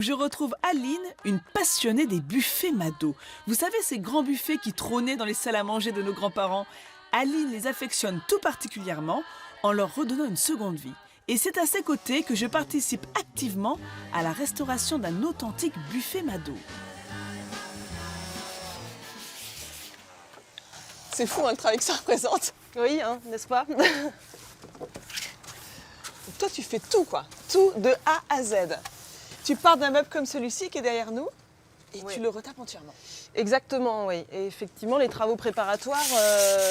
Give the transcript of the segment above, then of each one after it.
je retrouve Aline, une passionnée des buffets Mado. Vous savez, ces grands buffets qui trônaient dans les salles à manger de nos grands-parents. Aline les affectionne tout particulièrement en leur redonnant une seconde vie. Et c'est à ses côtés que je participe activement à la restauration d'un authentique buffet Mado. C'est fou hein, le travail que ça représente. Oui, hein, n'est-ce pas? Toi, tu fais tout, quoi. Tout de A à Z. Tu pars d'un meuble comme celui-ci qui est derrière nous et Oui. tu le retapes entièrement. Exactement, oui. Et effectivement, les travaux préparatoires,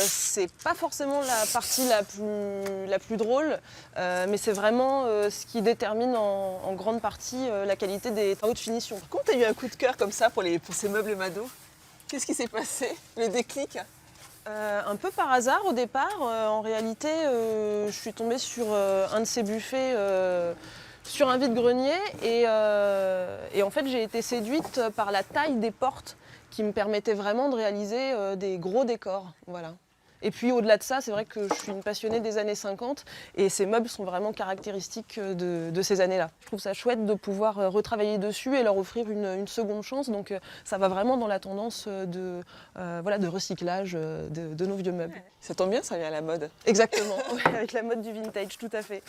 c'est pas forcément la partie la plus drôle, mais c'est vraiment ce qui détermine en grande partie la qualité des travaux de finition. Comment tu as eu un coup de cœur comme ça pour ces meubles Mado? Qu'est-ce qui s'est passé? Le déclic? Un peu par hasard au départ. En réalité, je suis tombée sur un de ces buffets sur un vide-grenier et en fait j'ai été séduite par la taille des portes qui me permettaient vraiment de réaliser des gros décors. Voilà. Et puis au-delà de ça, c'est vrai que je suis une passionnée des années 50 et ces meubles sont vraiment caractéristiques de ces années-là. Je trouve ça chouette de pouvoir retravailler dessus et leur offrir une seconde chance. Donc ça va vraiment dans la tendance de recyclage de nos vieux meubles. Ça tombe bien, ça vient à la mode. Exactement, ouais, avec la mode du vintage, tout à fait.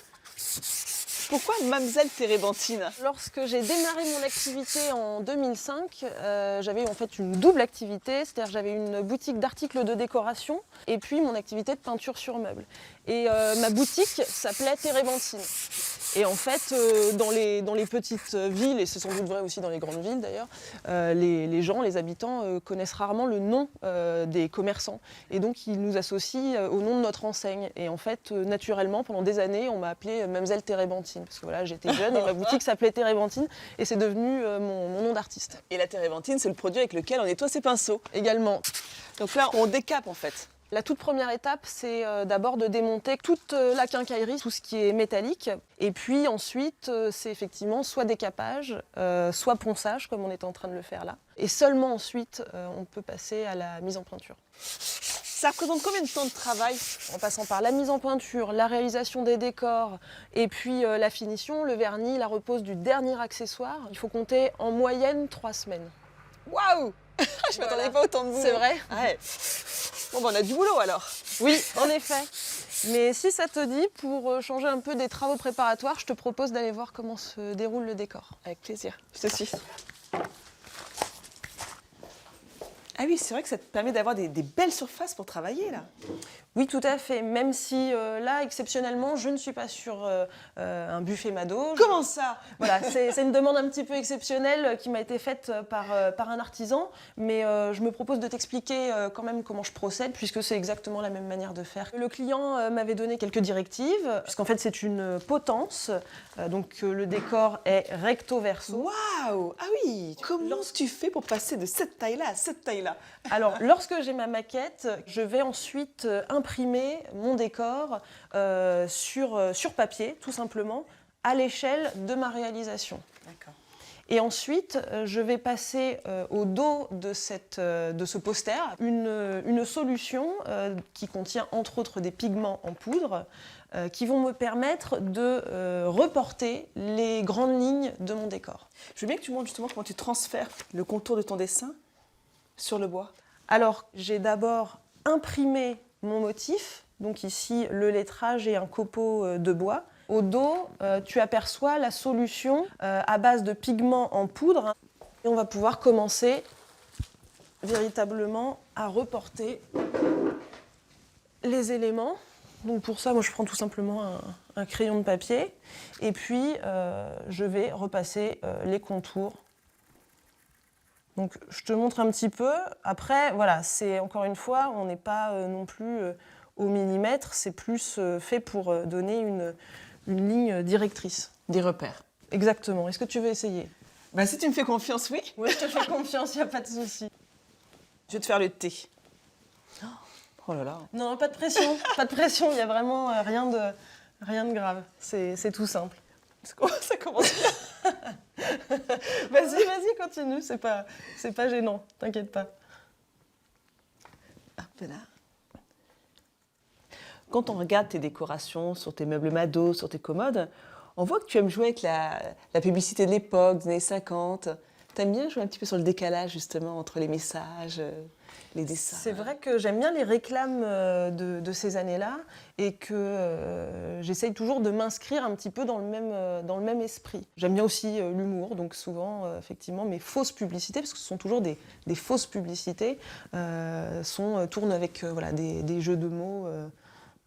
Pourquoi Mademoiselle Térébenthine? Lorsque j'ai démarré mon activité en 2005, j'avais en fait une double activité, c'est-à-dire j'avais une boutique d'articles de décoration et puis mon activité de peinture sur meubles. Et ma boutique s'appelait Térébenthine. Et en fait, dans les petites villes, et c'est sans doute vrai aussi dans les grandes villes d'ailleurs, les gens, les habitants connaissent rarement le nom des commerçants. Et donc ils nous associent au nom de notre enseigne. Et en fait, naturellement, pendant des années, on m'a appelée Mademoiselle Térébenthine. Parce que voilà, j'étais jeune et ma boutique s'appelait Térébenthine et c'est devenu mon nom d'artiste. Et la térébenthine, c'est le produit avec lequel on nettoie ses pinceaux. Également. Donc là, on décape en fait. La toute première étape, c'est d'abord de démonter toute la quincaillerie, tout ce qui est métallique. Et puis ensuite, c'est effectivement soit décapage, soit ponçage, comme on est en train de le faire là. Et seulement ensuite, on peut passer à la mise en peinture. Ça représente combien de temps de travail? En passant par la mise en peinture, la réalisation des décors et puis la finition, le vernis, la repose du dernier accessoire, il faut compter en moyenne 3 semaines. Waouh! Je m'attendais pas autant de boulot. C'est vrai? Ouais. Bon, ben, on a du boulot alors. Oui, en effet. Mais si ça te dit, pour changer un peu des travaux préparatoires, je te propose d'aller voir comment se déroule le décor. Avec plaisir, je te suis. Ah oui, c'est vrai que ça te permet d'avoir des belles surfaces pour travailler là. Oui, tout à fait. Même si là, exceptionnellement, je ne suis pas sur un buffet Mado. Comment ça? Voilà, c'est une demande un petit peu exceptionnelle qui m'a été faite par un artisan, mais je me propose de t'expliquer quand même comment je procède, puisque c'est exactement la même manière de faire. Le client m'avait donné quelques directives, puisqu'en fait c'est une potence, donc le décor est recto verso. Waouh! Ah oui! Comment tu fais pour passer de cette taille-là à cette taille-là? Alors, lorsque j'ai ma maquette, je vais ensuite imprimer mon décor sur papier, tout simplement, à l'échelle de ma réalisation. D'accord. Et ensuite, je vais passer au dos de ce poster une solution qui contient entre autres des pigments en poudre qui vont me permettre de reporter les grandes lignes de mon décor. Je veux bien que tu montres justement comment tu transfères le contour de ton dessin sur le bois. Alors, j'ai d'abord imprimé mon motif, donc ici le lettrage et un copeau de bois. Au dos, tu aperçois la solution à base de pigments en poudre. Et on va pouvoir commencer véritablement à reporter les éléments. Donc pour ça, moi je prends tout simplement un crayon de papier et puis je vais repasser les contours. Donc je te montre un petit peu. Après, voilà, c'est encore une fois, on n'est pas non plus au millimètre, c'est plus fait pour donner une ligne directrice. Des repères. Exactement. Est-ce que tu veux essayer? Bah, si tu me fais confiance, oui. Oui, je te fais confiance, il n'y a pas de souci. Je vais te faire le thé. Oh là là. Non, pas de pression, pas de pression, il n'y a vraiment rien de grave. C'est tout simple. Ça commence bien. Vas-y, continue, c'est pas gênant, t'inquiète pas. Un peu là. Quand on regarde tes décorations sur tes meubles Mado, sur tes commodes, On voit que tu aimes jouer avec la publicité de l'époque, des années 50. T'aimes bien jouer un petit peu sur le décalage, justement, entre les messages, les dessins. C'est vrai que j'aime bien les réclames de ces années-là et que j'essaye toujours de m'inscrire un petit peu dans le même esprit. J'aime bien aussi l'humour, donc souvent, effectivement, mes fausses publicités, parce que ce sont toujours des fausses publicités, tournent avec voilà, des jeux de mots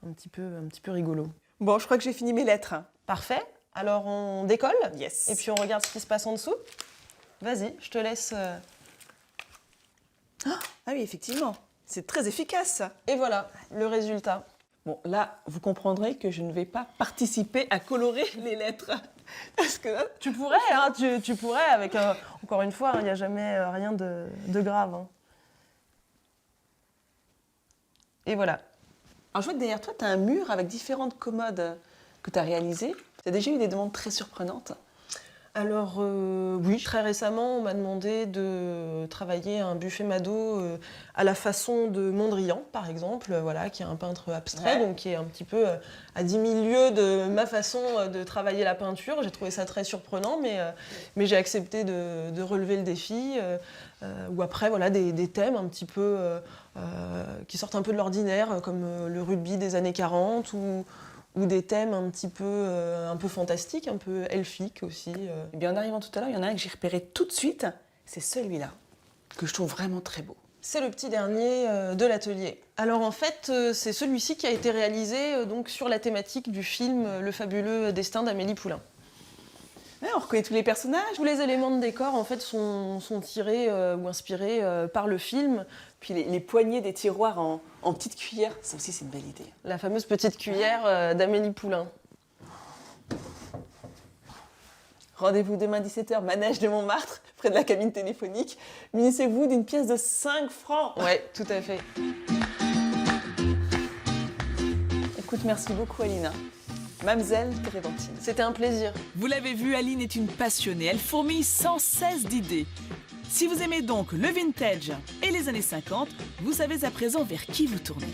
un petit peu rigolos. Bon, je crois que j'ai fini mes lettres. Parfait. Alors on décolle Yes. et puis on regarde ce qui se passe en dessous. Vas-y, je te laisse. Ah oui, effectivement, c'est très efficace, ça. Et voilà, le résultat. Bon, là, vous comprendrez que je ne vais pas participer à colorer les lettres. Parce que là, Tu pourrais, hein, tu pourrais, avec encore une fois, il n'y a jamais rien de grave. Hein. Et voilà. alors, je vois que derrière toi, tu as un mur avec différentes commodes que tu as réalisées. Tu as déjà eu des demandes très surprenantes. Alors oui, très récemment, on m'a demandé de travailler un buffet Mado à la façon de Mondrian, par exemple, voilà, qui est un peintre abstrait, Ouais. donc qui est un petit peu à 10 000 lieues de ma façon de travailler la peinture. J'ai trouvé ça très surprenant, mais j'ai accepté de relever le défi. Ou après, voilà, des thèmes un petit peu qui sortent un peu de l'ordinaire, comme le rugby des années 40 ou des thèmes un peu fantastiques, un peu elfiques aussi. Eh bien, en arrivant tout à l'heure, il y en a un que j'ai repéré tout de suite. C'est celui-là, que je trouve vraiment très beau. C'est le petit dernier de l'atelier. Alors en fait, c'est celui-ci qui a été réalisé donc sur la thématique du film Le fabuleux destin d'Amélie Poulain. Ouais, on reconnaît tous les personnages. Tous les éléments de décor en fait sont tirés ou inspirés par le film. Puis les poignées des tiroirs en petites cuillères, ça aussi, c'est une belle idée. La fameuse petite cuillère d'Amélie Poulain. Rendez-vous demain 17h, manège de Montmartre, près de la cabine téléphonique. Munissez-vous d'une pièce de 5 francs. Ouais, tout à fait. Écoute, merci beaucoup, Alina. Mademoiselle Térébenthine. C'était un plaisir. Vous l'avez vu, Aline est une passionnée. Elle fourmille sans cesse d'idées. Si vous aimez donc le vintage et les années 50, vous savez à présent vers qui vous tournez.